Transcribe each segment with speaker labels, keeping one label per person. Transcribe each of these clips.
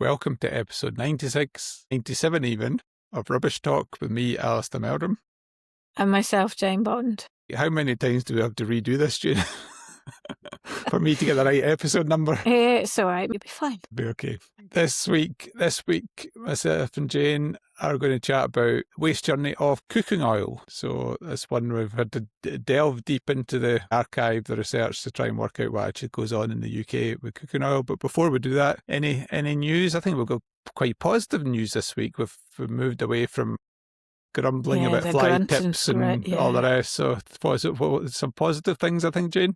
Speaker 1: Welcome to episode 96, 97 even, of Rubbish Talk with me, Alistair Meldrum.
Speaker 2: And myself, Jane Bond.
Speaker 1: How many times do we have to redo this, Jane? For me to get the right episode number?
Speaker 2: It's all right, you'll be fine.
Speaker 1: Be okay. This week, myself and Jane are going to chat about waste journey of cooking oil. So this one we've had to delve deep into the archive, the research to try and work out what actually goes on in the UK with cooking oil. But before we do that, any news? I think we've got quite positive news this week. We've moved away from grumbling about fly tips and all the rest. So some positive things, I think, Jane.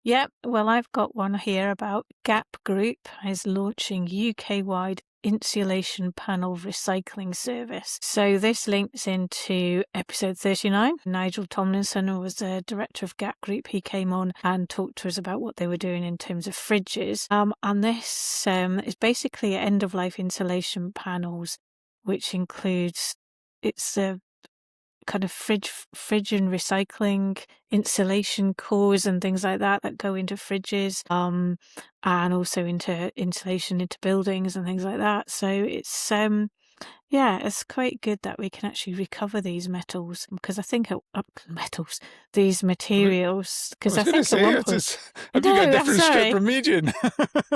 Speaker 2: Yep, well, I've got one here about Gap Group is launching UK-wide insulation panel recycling service. So this links into episode 39. Nigel Tomlinson was the director of Gap Group. He came on and talked to us about what they were doing in terms of fridges. And this is basically end-of-life insulation panels, which includes, it's a kind of fridge and recycling insulation cores and things like that go into fridges, and also into insulation into buildings and things like that. So it's it's quite good that we can actually recover these metals, because I think these materials, because I think at one point,
Speaker 1: have you got a different strip from me, Jane?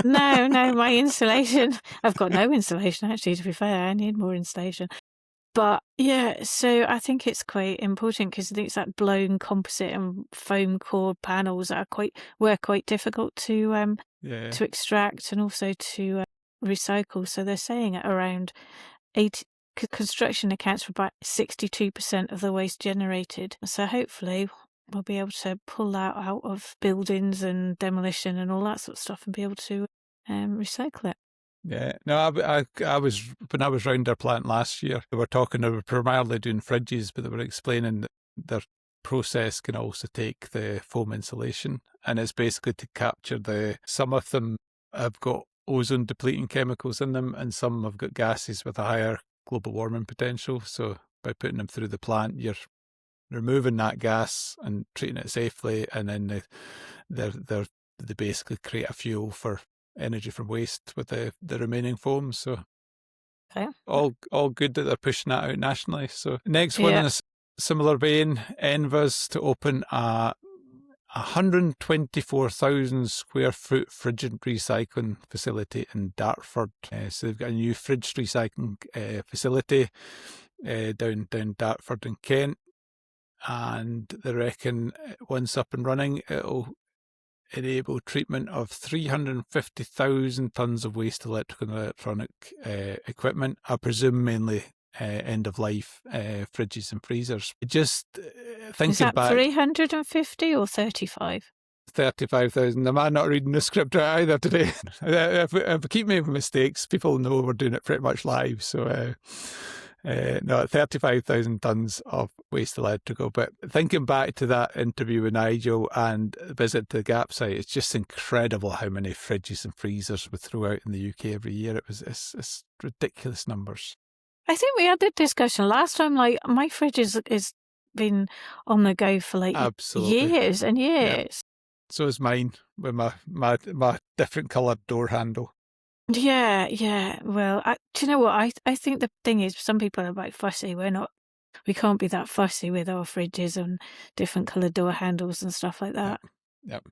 Speaker 2: No, my insulation. I've got no insulation actually. To be fair, I need more insulation. But yeah, so I think it's quite important, because I think it's that blown composite and foam core panels that were quite difficult to extract and also to recycle. So they're saying at around 80, construction accounts for about 62% of the waste generated. So hopefully we'll be able to pull that out of buildings and demolition and all that sort of stuff and be able to recycle it.
Speaker 1: Yeah, no, I was, when I was round their plant last year, they were primarily doing fridges, but they were explaining that their process can also take the foam insulation, and it's basically to capture some of them have got ozone depleting chemicals in them, and some have got gases with a higher global warming potential. So by putting them through the plant, you're removing that gas and treating it safely, and then they basically create a fuel for energy from waste with the remaining foam. So all good that they're pushing that out nationally. So next one in a similar vein, Enva's to open a 124,000 square foot fridge recycling facility in Dartford. So they've got a new fridge recycling facility down Dartford in Kent, and they reckon once up and running, it'll enable treatment of 350,000 tonnes of waste electrical and electronic equipment. I presume mainly end-of-life fridges and freezers. Just thinking
Speaker 2: back... Is that 350 or 35?
Speaker 1: 35,000. Am I not reading the script right either today? If I keep making mistakes, people know we're doing it pretty much live. So... no, 35,000 tonnes of waste electrical. But thinking back to that interview with Nigel and visit to the Gap site, it's just incredible how many fridges and freezers we throw out in the UK every year. It's ridiculous numbers.
Speaker 2: I think we had that discussion last time. Like, my fridge is been on the go for years and years. Yeah.
Speaker 1: So is mine with my different coloured door handle.
Speaker 2: Yeah. Well, do you know what? I think the thing is, some people are about fussy. We can't be that fussy with our fridges and different coloured door handles and stuff like that.
Speaker 1: Yep.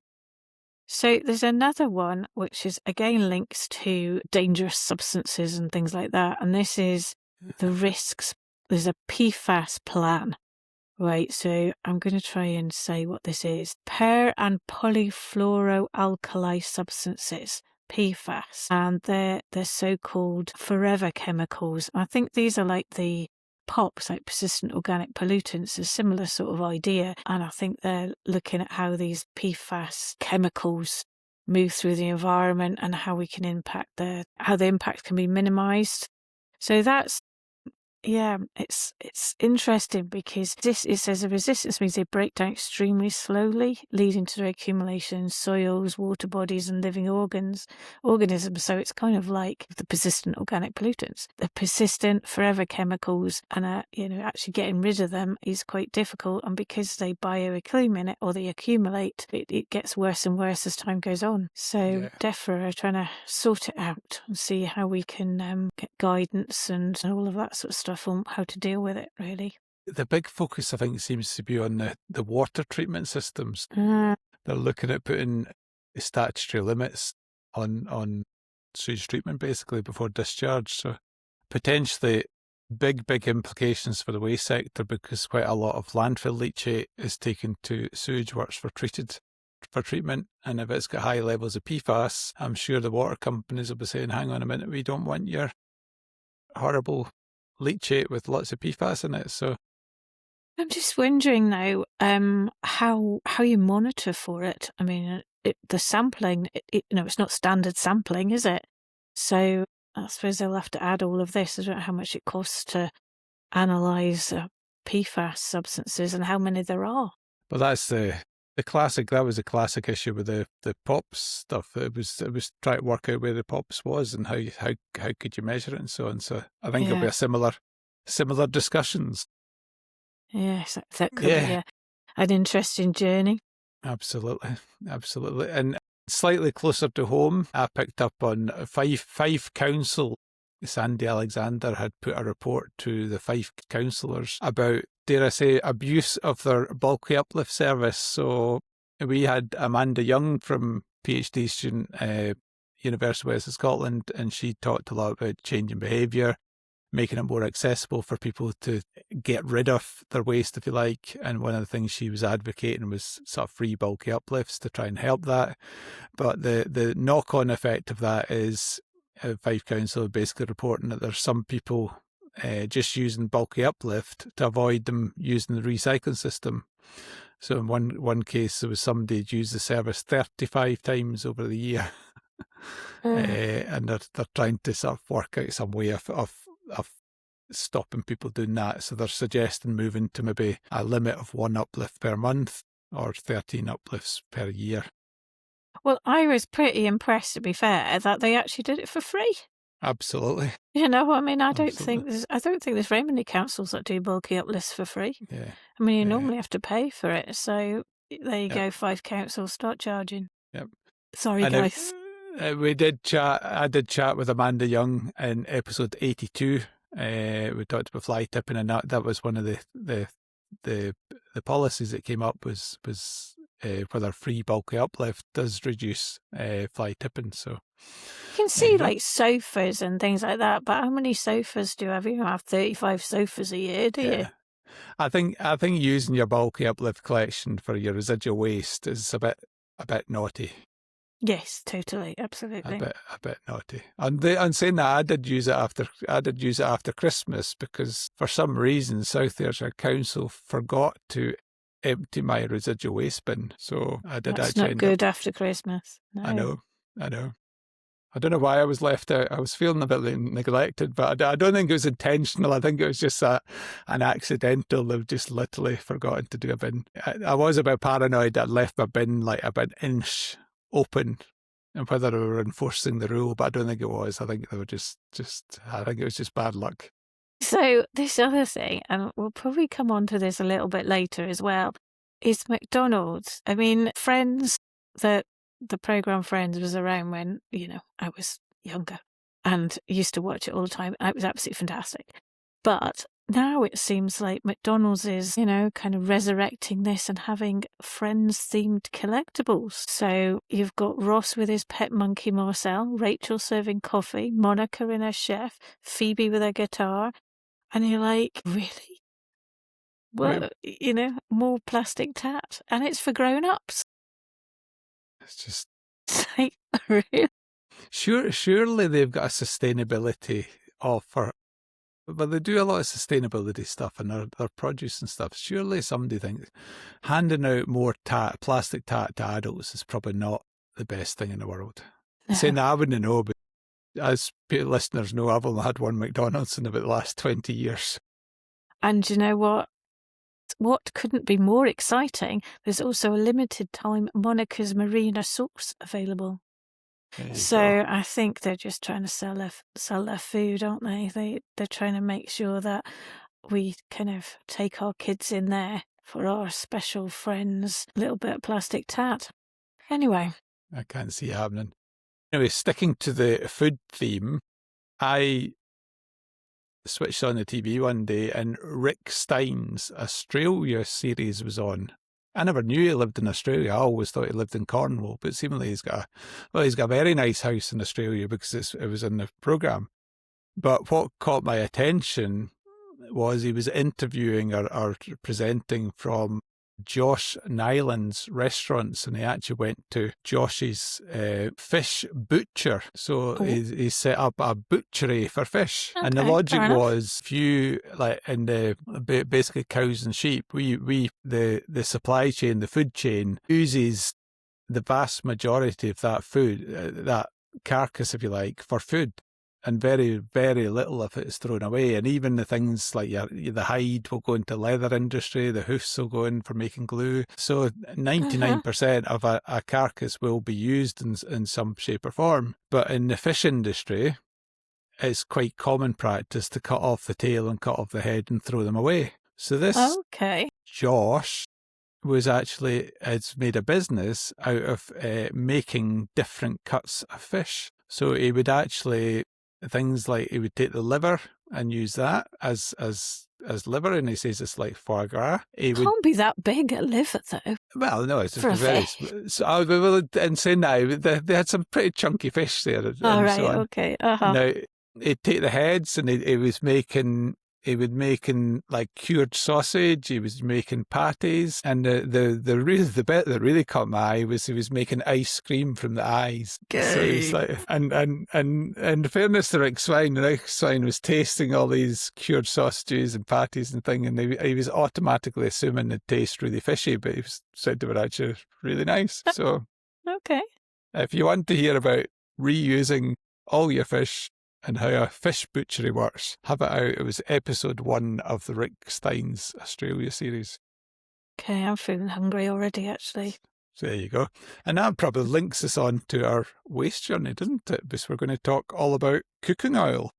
Speaker 2: So there's another one, which is again links to dangerous substances and things like that. And this is the risks. There's a PFAS plan. Right, so I'm going to try and say what this is. Per and polyfluoroalkali substances. PFAS, and they're so-called forever chemicals. I think these are like the POPs, like persistent organic pollutants, a similar sort of idea. And I think they're looking at how these PFAS chemicals move through the environment and how we can how the impact can be minimised. So that's Yeah, it's interesting because it says the resistance means they break down extremely slowly, leading to their accumulation in soils, water bodies, and living organisms. So it's kind of like the persistent organic pollutants. The persistent forever chemicals, and actually getting rid of them is quite difficult. And because they bioaccumulate or they accumulate, it gets worse and worse as time goes on. So DEFRA are trying to sort it out and see how we can get guidance and all of that sort of stuff on how to deal with it, really.
Speaker 1: The big focus, I think, seems to be on the water treatment systems.
Speaker 2: Mm.
Speaker 1: They're looking at putting statutory limits on sewage treatment, basically, before discharge. So potentially big implications for the waste sector, because quite a lot of landfill leachate is taken to sewage works for treatment. And if it's got high levels of PFAS, I'm sure the water companies will be saying, hang on a minute, we don't want your horrible leachate with lots of PFAS in it. So
Speaker 2: I'm just wondering now how you monitor for it. I mean, the sampling, it's not standard sampling, is it? So I suppose they'll have to add all of this. I don't know how much it costs to analyse PFAS substances and how many there are.
Speaker 1: Well, that's the classic. That was a classic issue with the POPs stuff. It was trying to work out where the POPs was and how could you measure it and so on. So I think it'll be a similar discussions.
Speaker 2: Yes, that could be an interesting journey.
Speaker 1: Absolutely. And slightly closer to home, I picked up on Fife Council. Sandy Alexander had put a report to the Fife councillors about, dare I say, abuse of their bulky uplift service. So we had Amanda Young from PhD student, University of West of Scotland, and she talked a lot about changing behaviour, making it more accessible for people to get rid of their waste, if you like. And one of the things she was advocating was sort of free bulky uplifts to try and help that. But the knock-on effect of that is Fife Council basically reporting that there's some people just using bulky uplift to avoid them using the recycling system. So in one case, there was somebody who'd used the service 35 times over the year. And they're trying to sort of work out some way of stopping people doing that. So they're suggesting moving to maybe a limit of 1 uplift per month or 13 uplifts per year.
Speaker 2: Well, I was pretty impressed, to be fair, that they actually did it for free.
Speaker 1: Absolutely.
Speaker 2: I mean, I don't think there's very many councils that do bulky uplifts for free.
Speaker 1: Yeah.
Speaker 2: I mean, you normally have to pay for it. So there you go, 5 councils, start charging.
Speaker 1: Yep.
Speaker 2: Sorry, guys.
Speaker 1: We did chat. I did chat with Amanda Young in episode 82. We talked about fly tipping, and that was one of the policies that came up was whether free bulky uplift does reduce fly tipping. So
Speaker 2: you can see like sofas and things like that, but how many sofas do you have? You don't have 35 sofas a year, do you?
Speaker 1: I think using your bulky uplift collection for your residual waste is a bit naughty.
Speaker 2: Yes, totally, absolutely.
Speaker 1: A bit naughty. And saying that, I did use it after Christmas, because for some reason South Ayrshire Council forgot to empty my residual waste bin. So I did.
Speaker 2: That's not good after Christmas. No.
Speaker 1: I know. I don't know why I was left out. I was feeling a bit neglected, but I don't think it was intentional. I think it was just an accidental. They've just literally forgotten to do a bin. I was a bit paranoid. I'd left my bin like about an inch open, and whether they were enforcing the rule, but I don't think it was. I think they were just I think it was just bad luck.
Speaker 2: So this other thing, and we'll probably come on to this a little bit later as well, is McDonald's. I mean, Friends, the programme Friends was around when, I was younger and used to watch it all the time. And it was absolutely fantastic. But now it seems like McDonald's is, kind of resurrecting this and having Friends-themed collectibles. So you've got Ross with his pet monkey Marcel, Rachel serving coffee, Monica in her chef, Phoebe with her guitar. And you're like, really? Well, more plastic tat. And it's for grown-ups.
Speaker 1: It's just...
Speaker 2: like, really?
Speaker 1: Surely they've got a sustainability offer. But they do a lot of sustainability stuff and their produce and stuff. Surely somebody thinks handing out more plastic tat to adults is probably not the best thing in the world. No. Saying that, I wouldn't know, but as listeners know, I've only had one McDonald's in about the last 20 years.
Speaker 2: And you know what? What couldn't be more exciting? There's also a limited time Monica's Marina sauce available. So I think they're just trying to sell their food, aren't they? They're trying to make sure that we kind of take our kids in there for our special friends' little bit of plastic tat. Anyway.
Speaker 1: I can't see it happening. Anyway, sticking to the food theme, I switched on the TV one day and Rick Stein's Australia series was on. I never knew he lived in Australia. I always thought he lived in Cornwall, but seemingly he's got a very nice house in Australia because it was in the programme. But what caught my attention was he was interviewing or presenting from Josh Nyland's restaurants, and he actually went to Josh's fish butcher. So he set up a butchery for fish. Okay, and the logic was, if you, like in the basically cows and sheep, the supply chain, the food chain, uses the vast majority of that food, that carcass, if you like, for food. And very, very little of it is thrown away. And even the things like the hide will go into leather industry, the hoofs will go in for making glue. So 99% of a carcass will be used in some shape or form. But in the fish industry, it's quite common practice to cut off the tail and cut off the head and throw them away. So this Josh has made a business out of making different cuts of fish. So he would actually... things like he would take the liver and use that as liver, and he says it's like foie gras.
Speaker 2: Can't be that big a liver though.
Speaker 1: Well, no, it's just very. So, in saying that, they had some pretty chunky fish there.
Speaker 2: All right, so okay.
Speaker 1: Now he'd take the heads, and he was making like cured sausage. He was making patties, and the bit that really caught my eye was he was making ice cream from the eyes.
Speaker 2: Gay.
Speaker 1: So he's like, and in fairness to Rick Swine was tasting all these cured sausages and patties and thing, and he was automatically assuming they'd taste really fishy, but he said they were actually really nice. So
Speaker 2: okay,
Speaker 1: if you want to hear about reusing all your fish and how a fish butchery works, have it out. It was episode 1 of the Rick Stein's Australia series.
Speaker 2: Okay, I'm feeling hungry already, actually.
Speaker 1: So there you go. And that probably links us on to our waste journey, doesn't it? Because we're going to talk all about cooking oil.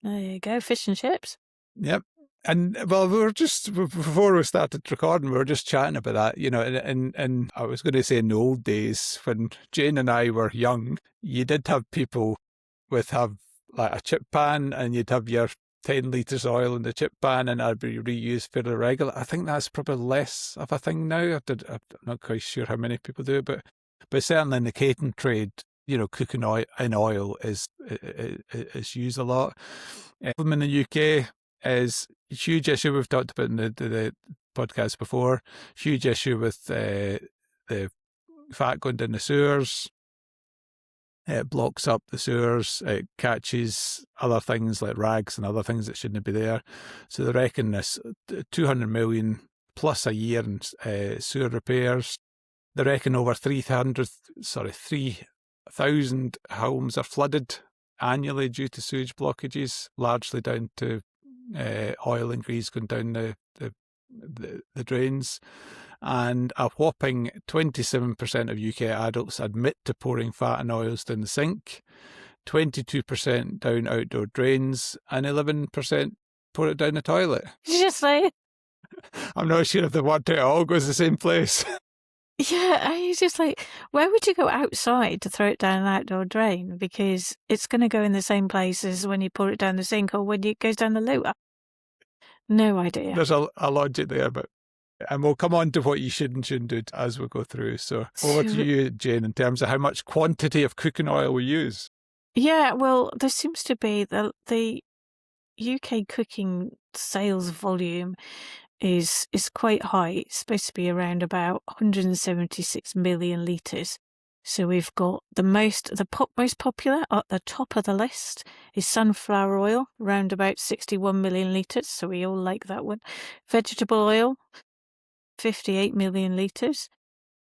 Speaker 2: There you go, fish and chips.
Speaker 1: Yep. And, well, we were just, before we started recording, we were just chatting about that, you know, and I was going to say in the old days, when Jane and I were young, you did have people have like a chip pan, and you'd have your 10 litres oil in the chip pan, and that'd be reused fairly regular. I think that's probably less of a thing now. I'm not quite sure how many people do it, but certainly in the catering trade, you know, cooking in oil is used a lot. In the UK is a huge issue. We've talked about in the podcast before. Huge issue with the fat going down the sewers. It blocks up the sewers, it catches other things like rags and other things that shouldn't be there. So they reckon this 200 million plus a year in sewer repairs. They reckon over 3,000 homes are flooded annually due to sewage blockages, largely down to oil and grease going down the drains. And a whopping 27% of UK adults admit to pouring fat and oils down the sink, 22% down outdoor drains, and 11% pour it down the toilet.
Speaker 2: Just like...
Speaker 1: I'm not sure if the water it all goes the same place.
Speaker 2: Yeah, I was just like, where would you go outside to throw it down an outdoor drain? Because it's going to go in the same place as when you pour it down the sink or when it goes down the loo. No idea.
Speaker 1: There's a logic there, and we'll come on to what you should and shouldn't do as we go through. So over to you, Jane, in terms of how much quantity of cooking oil we use.
Speaker 2: Yeah, well, there seems to be the UK cooking sales volume is quite high. It's supposed to be around about 176 million litres. So we've got the most popular at the top of the list is sunflower oil, around about 61 million litres. So we all like that one. Vegetable oil, 58 million litres.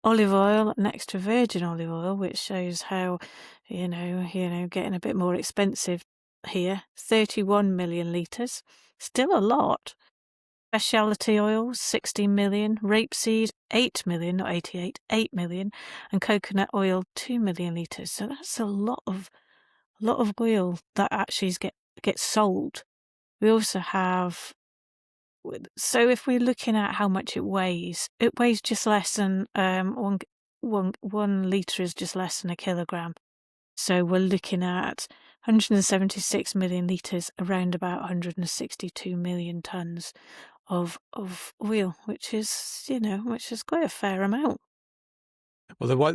Speaker 2: olive oil and extra virgin olive oil, which shows how, getting a bit more expensive here. 31 million litres, still a lot. Specialty oils, 60 million. Rapeseed, 8 million, not 88, 8 million. And coconut oil, 2 million litres. So that's a lot of oil that actually gets sold. We also have, so if we're looking at how much it weighs just less than one litre is just less than a kilogram. So we're looking at 176 million litres, around about 162 million tonnes of oil, which is quite a fair amount.
Speaker 1: Well,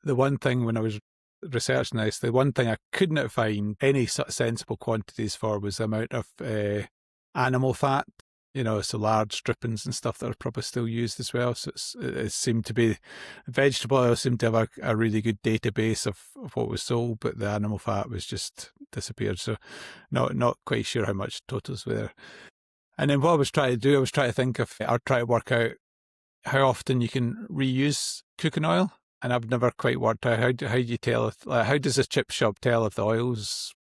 Speaker 1: the one thing when I was researching this, the one thing I couldn't find any sort of sensible quantities for was the amount of animal fat, so large drippings and stuff that are probably still used as well. So it seemed to be, vegetable oil seemed to have a really good database of what was sold, but the animal fat was just disappeared. So not quite sure how much totals were there. And then what I was trying to do, I was trying to work out how often you can reuse cooking oil. And I've never quite worked out how do you tell how does a chip shop tell if the oil's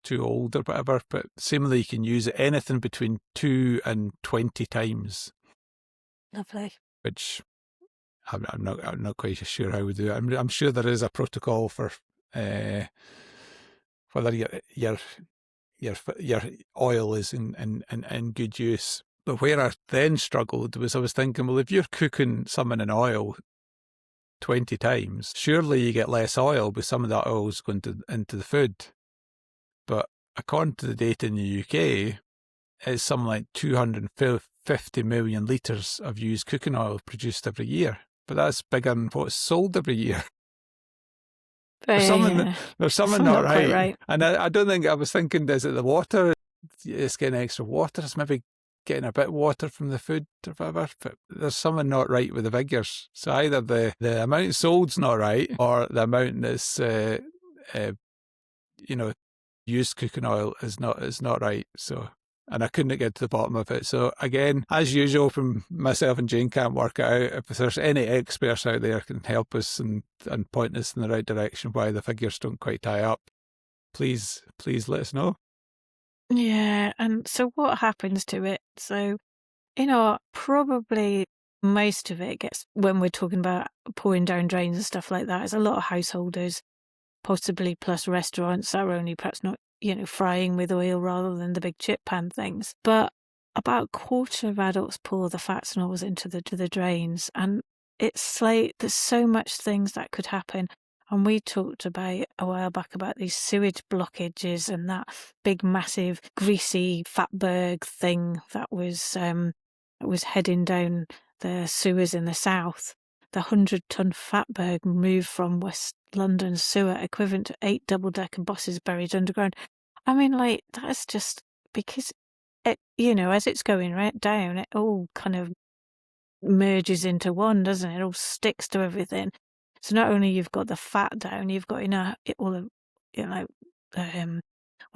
Speaker 1: too old or whatever? But seemingly you can use it anything between 2 and 20 times.
Speaker 2: Lovely.
Speaker 1: Which I'm not quite sure how we do it. I'm sure there is a protocol for whether your oil is in good use. But where I then struggled was I was thinking, well, if you're cooking something in oil 20 times, surely you get less oil, but some of that oil's going into the food. But according to the data in the UK, it's something like 250 million litres of used cooking oil produced every year. But that's bigger than what's sold every year. There's something not right. And I don't think, I was thinking, is it the water? It's getting extra water. It's maybe getting a bit of water from the food or whatever, but there's something not right with the figures. So either the amount sold's not right, or the amount that's used cooking oil is not right. So, and I couldn't get to the bottom of it. So again, as usual, from myself and Jane can't work it out. If there's any experts out there can help us and point us in the right direction why the figures don't quite tie up, please let us know.
Speaker 2: Yeah, and so what happens to it? So, probably most of it gets, when we're talking about pouring down drains and stuff like that, it's a lot of householders, possibly plus restaurants that are only perhaps not, frying with oil rather than the big chip pan things. But about a quarter of adults pour the fats and oils into the drains, and it's like there's so much things that could happen. And we talked about a while back about these sewage blockages and that big, massive, greasy fatberg thing that was heading down the sewers in the south. The 100-ton fatberg moved from West London sewer, equivalent to 8 double-decker buses buried underground. I mean, like, that's just because it, as it's going right down, it all kind of merges into one, doesn't it? It all sticks to everything. So not only you've got the fat down, you've got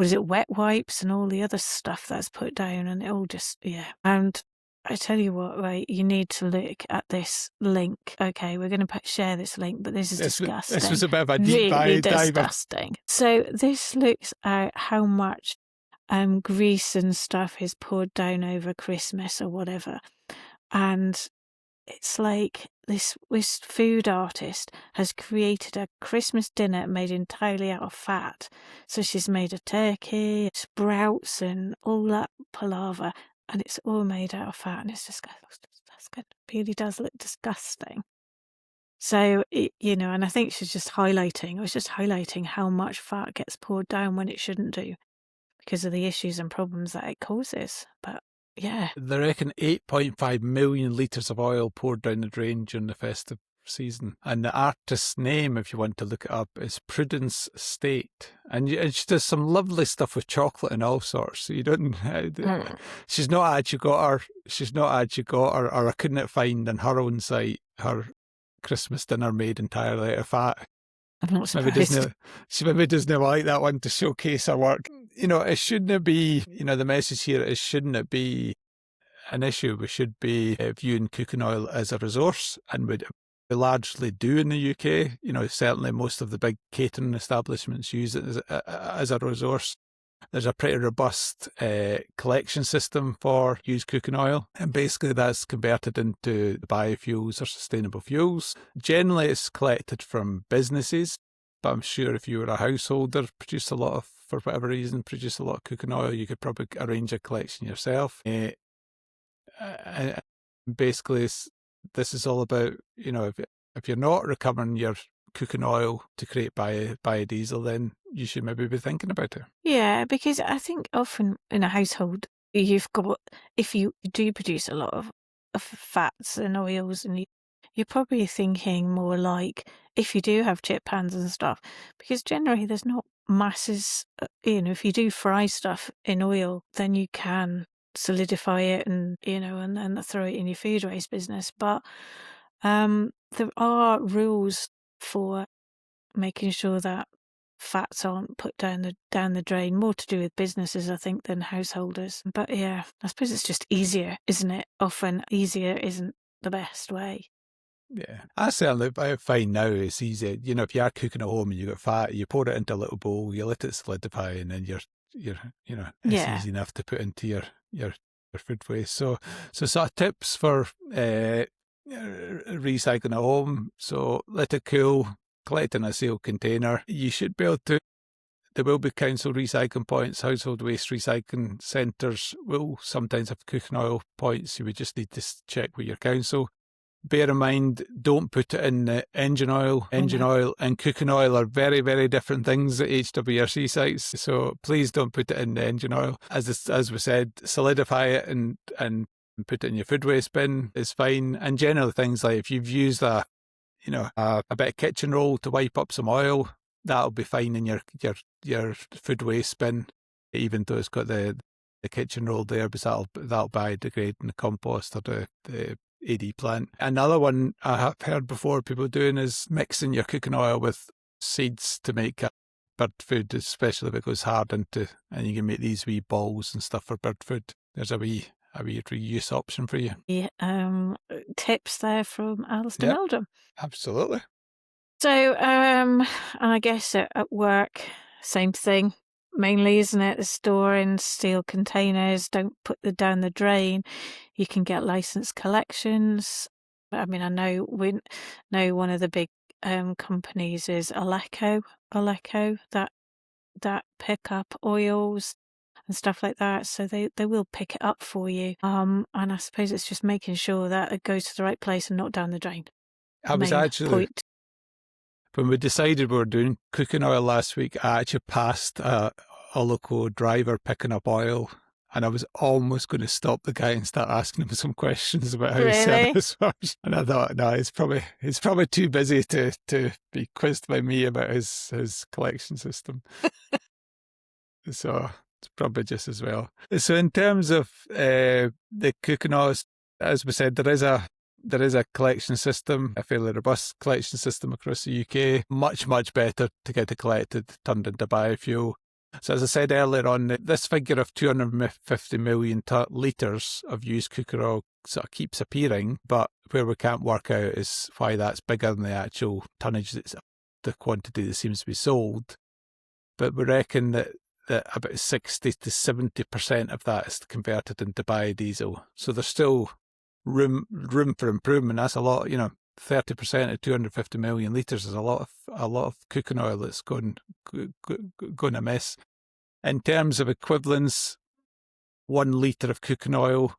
Speaker 2: wet wipes and all the other stuff that's put down, and it all just And I tell you what, right? You need to look at this link. Okay, we're going to share this link, but this is disgusting.
Speaker 1: This was a bit of a deep
Speaker 2: really disgusting. So this looks at how much grease and stuff is poured down over Christmas or whatever, and it's like this food artist has created a Christmas dinner made entirely out of fat. So she's made a turkey, sprouts, and all that palaver, and it's all made out of fat, and it's disgusting. It really does look disgusting. So, and I think I was just highlighting how much fat gets poured down when it shouldn't do because of the issues and problems that it causes. But yeah.
Speaker 1: They reckon 8.5 million litres of oil poured down the drain during the festive season. And the artist's name, if you want to look it up, is Prudence State. And she does some lovely stuff with chocolate and all sorts. So you don't... She's not actually got her, or I couldn't find on her own site, her Christmas dinner made entirely out of fat.
Speaker 2: I'm not surprised.
Speaker 1: She maybe doesn't like that one to showcase her work. It shouldn't be, the message here is shouldn't it be an issue? We should be viewing cooking oil as a resource, and largely do in the UK. Certainly most of the big catering establishments use it as a resource. There's a pretty robust collection system for used cooking oil, and basically that's converted into biofuels or sustainable fuels. Generally, it's collected from businesses, but I'm sure if you were a householder, for whatever reason, produce a lot of cooking oil, you could probably arrange a collection yourself. Basically, this is all about, if you're not recovering your cooking oil to create biodiesel, then you should maybe be thinking about it.
Speaker 2: Yeah, because I think often in a household, if you do produce a lot of fats and oils, and you're probably thinking more like if you do have chip pans and stuff, because generally there's not masses, if you do fry stuff in oil, then you can solidify it and then throw it in your food waste business. But there are rules for making sure that fats aren't put down the drain, more to do with businesses, I think, than householders. But yeah, I suppose it's just easier, isn't it? Often easier isn't the best way.
Speaker 1: Yeah, I certainly find now it's easy. If you are cooking at home and you got fat, you pour it into a little bowl, you let it solidify, and then it's easy enough to put into your food waste. So sort of tips for recycling at home. So let it cool, collect in a sealed container. You should be able to. There will be council recycling points. Household waste recycling centres will sometimes have cooking oil points. You would just need to check with your council. Bear in mind, don't put it in the engine oil. Engine oil and cooking oil are very, very different things at HWRC sites. So please don't put it in the engine oil. As we said, solidify it and put it in your food waste bin is fine. And generally things like if you've used a bit of kitchen roll to wipe up some oil, that'll be fine in your food waste bin, even though it's got the kitchen roll there, because that'll biodegrade in the compost or the AD plant. Another one I have heard before people doing is mixing your cooking oil with seeds to make bird food, especially if it goes hard and you can make these wee balls and stuff for bird food. There's a wee reuse option for you.
Speaker 2: Tips there from Alistair Meldrum.
Speaker 1: Absolutely.
Speaker 2: So, and I guess at work, same thing. Mainly, isn't it? The store in steel containers, don't put them down the drain. You can get licensed collections. I mean, I know one of the big companies is Aleco, that pick up oils and stuff like that. So they will pick it up for you. And I suppose it's just making sure that it goes to the right place and not down the drain.
Speaker 1: When we decided we were doing cooking oil last week, I actually passed a local driver picking up oil, and I was almost going to stop the guy and start asking him some questions about how his service works. And I thought, no, he's probably too busy to be quizzed by me about his collection system. So it's probably just as well. So in terms of the cooking oils, as we said, there is a collection system, a fairly robust collection system across the UK. Much, much better to get it collected, turned into biofuel. So as I said earlier on, this figure of 250 million litres of used cooking oil sort of keeps appearing, but where we can't work out is why that's bigger than the actual tonnage, the quantity that seems to be sold. But we reckon that about 60 to 70% of that is converted into biodiesel. So there's still room for improvement. That's a lot, 30% of 250 million litres is a lot of cooking oil that's going amiss. In terms of equivalence, 1 litre of cooking oil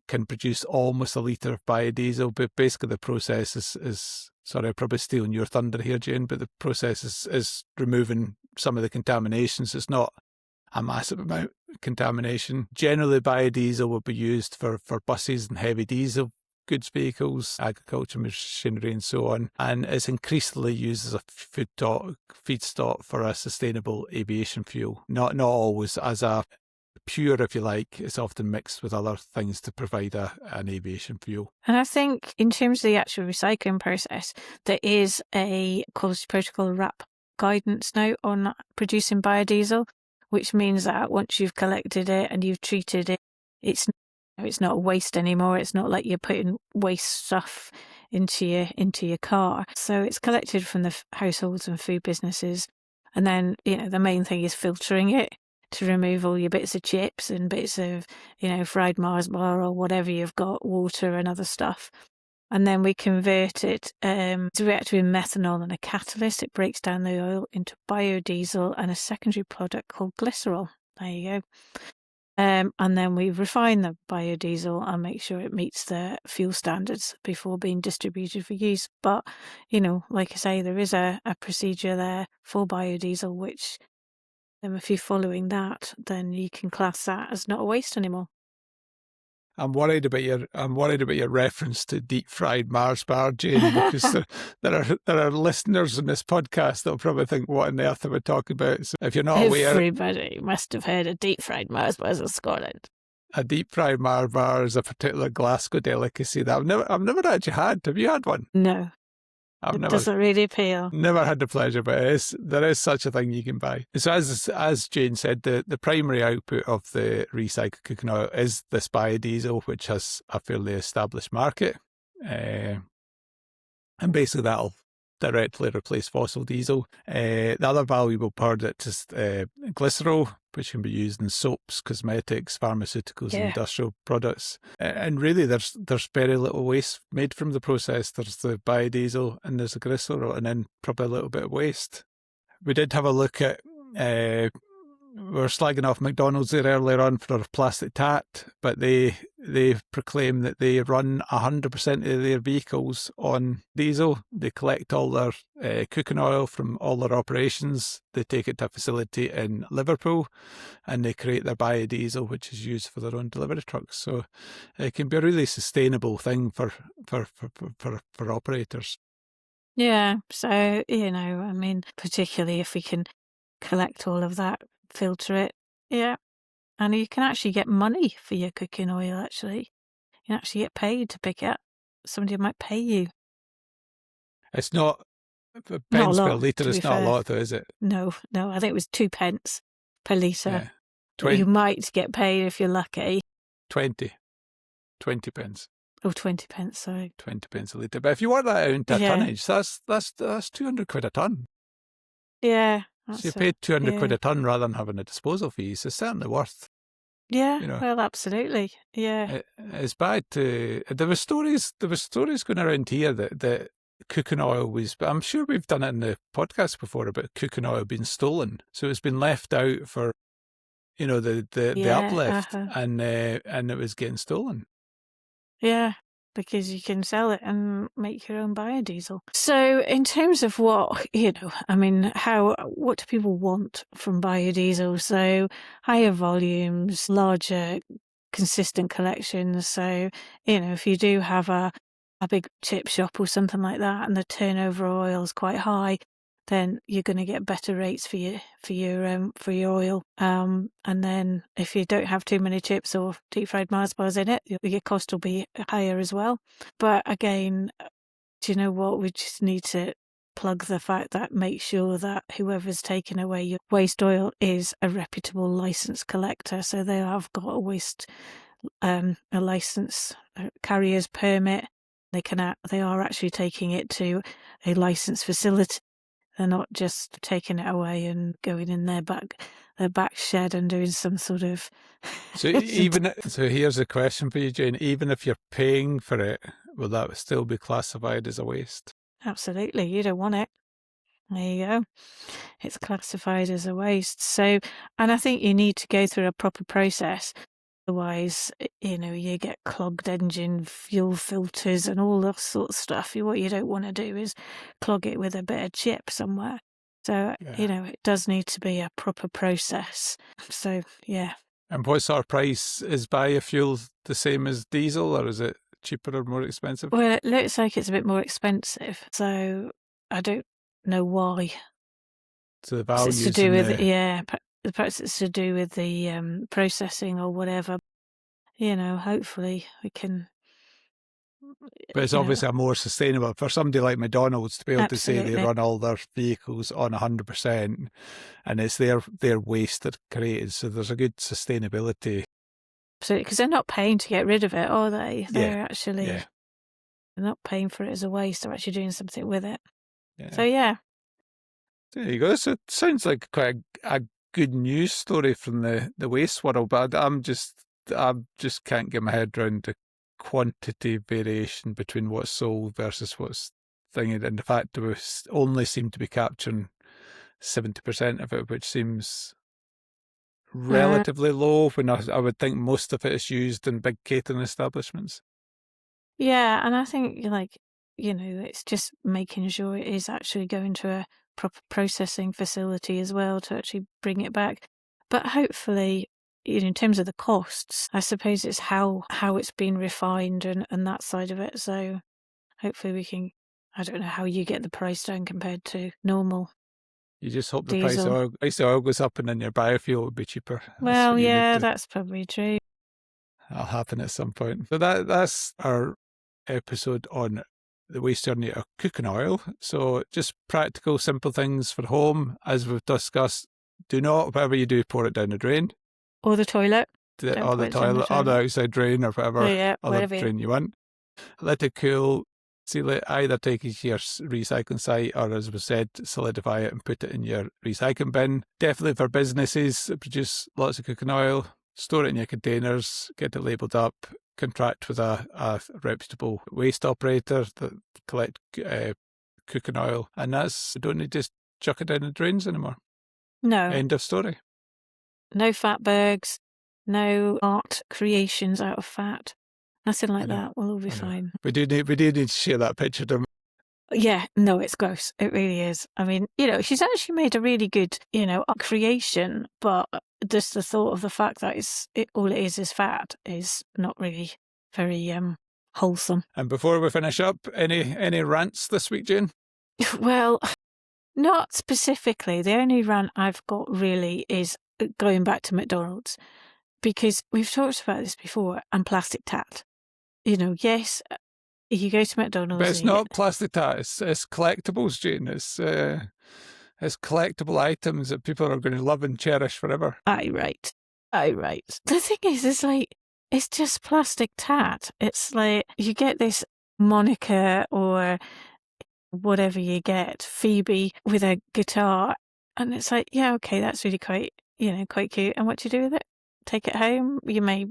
Speaker 1: can produce almost a litre of biodiesel, but basically the process is sorry, I'm probably stealing your thunder here, Jane, but the process is removing some of the contaminations. It's not a massive amount of contamination. Generally, biodiesel will be used for buses and heavy diesel goods vehicles, agriculture machinery and so on, and it's increasingly used as a feedstock for a sustainable aviation fuel. Not always as a pure, if you like. It's often mixed with other things to provide an aviation fuel.
Speaker 2: And I think in terms of the actual recycling process, there is a quality protocol wrap guidance note on producing biodiesel, which means that once you've collected it and you've treated it, it's It's not a waste anymore. It's not like you're putting waste stuff into your car. So it's collected from the households and food businesses. And then, the main thing is filtering it to remove all your bits of chips and bits of, fried Mars bar or whatever you've got, water and other stuff. And then we convert it to react with methanol and a catalyst. It breaks down the oil into biodiesel and a secondary product called glycerol. There you go. And then we refine the biodiesel and make sure it meets the fuel standards before being distributed for use. But, like I say, there is a procedure there for biodiesel, which if you're following that, then you can class that as not a waste anymore.
Speaker 1: I'm worried about your reference to deep fried Mars bar, Jane, because there are listeners in this podcast that'll probably think, what on earth are we talking about? So if you're not aware,
Speaker 2: everybody must have heard of deep fried Mars bars in Scotland.
Speaker 1: A deep fried Mars bar is a particular Glasgow delicacy that I've never actually had. Have you had one?
Speaker 2: No. It doesn't really appeal.
Speaker 1: Never had the pleasure, but there is such a thing you can buy. So as Jane said, the primary output of the recycled cooking oil is this biodiesel, which has a fairly established market. And basically that'll directly replace fossil diesel. The other valuable product is glycerol, which can be used in soaps, cosmetics, pharmaceuticals, and industrial products. And really, there's very little waste made from the process. There's the biodiesel and there's the glycerol, and then probably a little bit of waste. We did have a look at we were slagging off McDonald's there earlier on for plastic tat, but they proclaim that they run 100% of their vehicles on diesel. They collect all their cooking oil from all their operations. They take it to a facility in Liverpool, and they create their biodiesel, which is used for their own delivery trucks. So it can be a really sustainable thing for operators.
Speaker 2: Yeah. So particularly if we can collect all of that, filter it, and you can actually get money for your cooking oil. Actually, you can actually get paid to pick it up. Somebody might pay you.
Speaker 1: It's not pence per litre. It's not a lot, though, is it?
Speaker 2: No. I think it was 2 pence per litre. Yeah. You might get paid if you're lucky.
Speaker 1: 20 pence.
Speaker 2: Oh, 20 pence. Sorry.
Speaker 1: 20 pence a litre. But if you work that out into tonnage, that's 200 quid a tonne.
Speaker 2: Yeah.
Speaker 1: So you paid 200 quid a tonne rather than having a disposal fee. So it's certainly worth.
Speaker 2: Yeah, well, absolutely. Yeah.
Speaker 1: It's bad to. There were stories going around here that cooking oil was. But I'm sure we've done it in the podcast before about cooking oil being stolen. So it's been left out for, the uplift, and it was getting stolen.
Speaker 2: Yeah. Because you can sell it and make your own biodiesel. So in terms of what do people want from biodiesel? So higher volumes, larger, consistent collections. So, if you do have a big chip shop or something like that and the turnover of oil is quite high, then you're going to get better rates for your oil. And then if you don't have too many chips or deep fried Mars bars in it, your cost will be higher as well. But again, do you know what? We just need to plug the fact that make sure that whoever's taking away your waste oil is a reputable licensed collector. So they have got a license, carrier's permit. They are actually taking it to a licensed facility. They're not just taking it away and going in their back shed and doing some sort of.
Speaker 1: So here's a question for you, Jane. Even if you're paying for it, will that still be classified as a waste?
Speaker 2: Absolutely, you don't want it. There you go. It's classified as a waste. So, and I think you need to go through a proper process. Otherwise, you get clogged engine, fuel filters and all that sort of stuff. What you don't want to do is clog it with a bit of chip somewhere. So, it does need to be a proper process. So, yeah.
Speaker 1: And what sort of price is biofuel? The same as diesel, or is it cheaper or more expensive?
Speaker 2: Well, it looks like it's a bit more expensive. So, I don't know why.
Speaker 1: So the value
Speaker 2: is to do with perhaps it's to do with the processing or whatever. Hopefully we can.
Speaker 1: But it's obviously a more sustainable for somebody like McDonald's to be able to say they run all their vehicles on 100%, and it's their waste that created. So there's a good sustainability
Speaker 2: Absolutely, because they're not paying to get rid of it, are they? They're actually
Speaker 1: Yeah.
Speaker 2: they're not paying for it as a waste. They're actually doing something with it.
Speaker 1: Yeah.
Speaker 2: So yeah.
Speaker 1: There you go. So it sounds like quite a good news story from the waste world, but I just can't get my head around the quantity variation between what's sold versus what's thingy. And the fact that we only seem to be capturing 70% of it, which seems relatively low when I would think most of it is used in big catering establishments.
Speaker 2: Yeah, and I think it's just making sure it is actually going to a proper processing facility as well to actually bring it back. But hopefully, in terms of the costs, I suppose it's how it's been refined and that side of it. So hopefully we can. I don't know how you get the price down compared to normal
Speaker 1: You just hope the
Speaker 2: diesel.
Speaker 1: price of oil goes up and then your biofuel will be cheaper. That's
Speaker 2: Well,
Speaker 1: what you need
Speaker 2: yeah,
Speaker 1: to.
Speaker 2: that's probably true.
Speaker 1: That'll happen at some point. So that's our episode on the waste journey of cooking oil. So just practical, simple things for home. As we've discussed, do not, whatever you do, pour it down the drain.
Speaker 2: Or the toilet.
Speaker 1: Or the toilet, or the outside drain, or whatever
Speaker 2: Yeah,
Speaker 1: other
Speaker 2: whatever.
Speaker 1: drain you want. Let it cool. Seal it, either take it to your recycling site or, as we said, solidify it and put it in your recycling bin. Definitely for businesses that produce lots of cooking oil, store it in your containers, get it labelled up, contract with a reputable waste operator that collect cooking oil, and you don't need to just chuck it down the drains anymore.
Speaker 2: No.
Speaker 1: End of story.
Speaker 2: No fatbergs, no art creations out of fat. Nothing like that. We'll all be fine.
Speaker 1: We do need to share that picture to them.
Speaker 2: Yeah, no, it's gross. It really is. I mean, she's actually made a really good, creation, but just the thought of the fact that all it is fat is not really very wholesome.
Speaker 1: And before we finish up, any rants this week, Jane?
Speaker 2: Well, not specifically. The only rant I've got really is going back to McDonald's, because we've talked about this before, and plastic tat. Yes, you go to McDonald's.
Speaker 1: But it's not plastic tat. It's collectibles, Jane. It's collectible items that people are going to love and cherish forever.
Speaker 2: Aye, right. The thing is, it's just plastic tat. It's like you get this Monica or whatever you get, Phoebe with a guitar, and it's like, yeah, okay, that's really quite cute. And what do you do with it? Take it home. You may,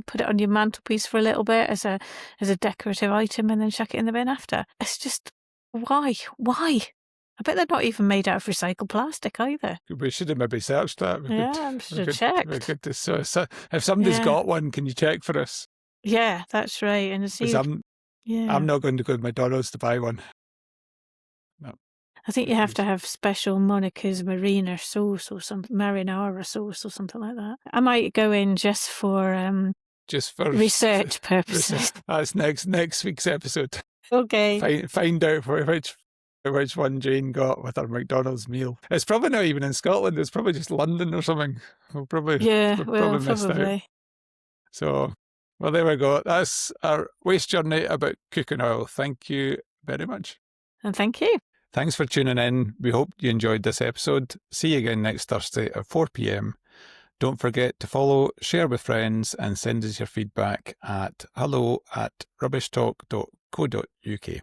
Speaker 2: put it on your mantelpiece for a little bit as a decorative item, and then chuck it in the bin after. It's just why? I bet they're not even made out of recycled plastic either.
Speaker 1: We should have maybe searched that.
Speaker 2: I should have checked.
Speaker 1: So if somebody's got one, can you check for us?
Speaker 2: Yeah, that's right. And see,
Speaker 1: I'm not going to go to McDonald's to buy one. No.
Speaker 2: I think you have to have special Monica's Marina sauce or something, marinara sauce or something like that. I might go in just for research purposes.
Speaker 1: That's next week's episode.
Speaker 2: Okay.
Speaker 1: Find out which one Jane got with her McDonald's meal. It's probably not even in Scotland. It's probably just London or something. We'll probably missed out. So, well, there we go. That's our waste journey about cooking oil. Thank you very much.
Speaker 2: And thank you.
Speaker 1: Thanks for tuning in. We hope you enjoyed this episode. See you again next Thursday at 4 p.m. Don't forget to follow, share with friends, and send us your feedback at hello@rubbishtalk.co.uk.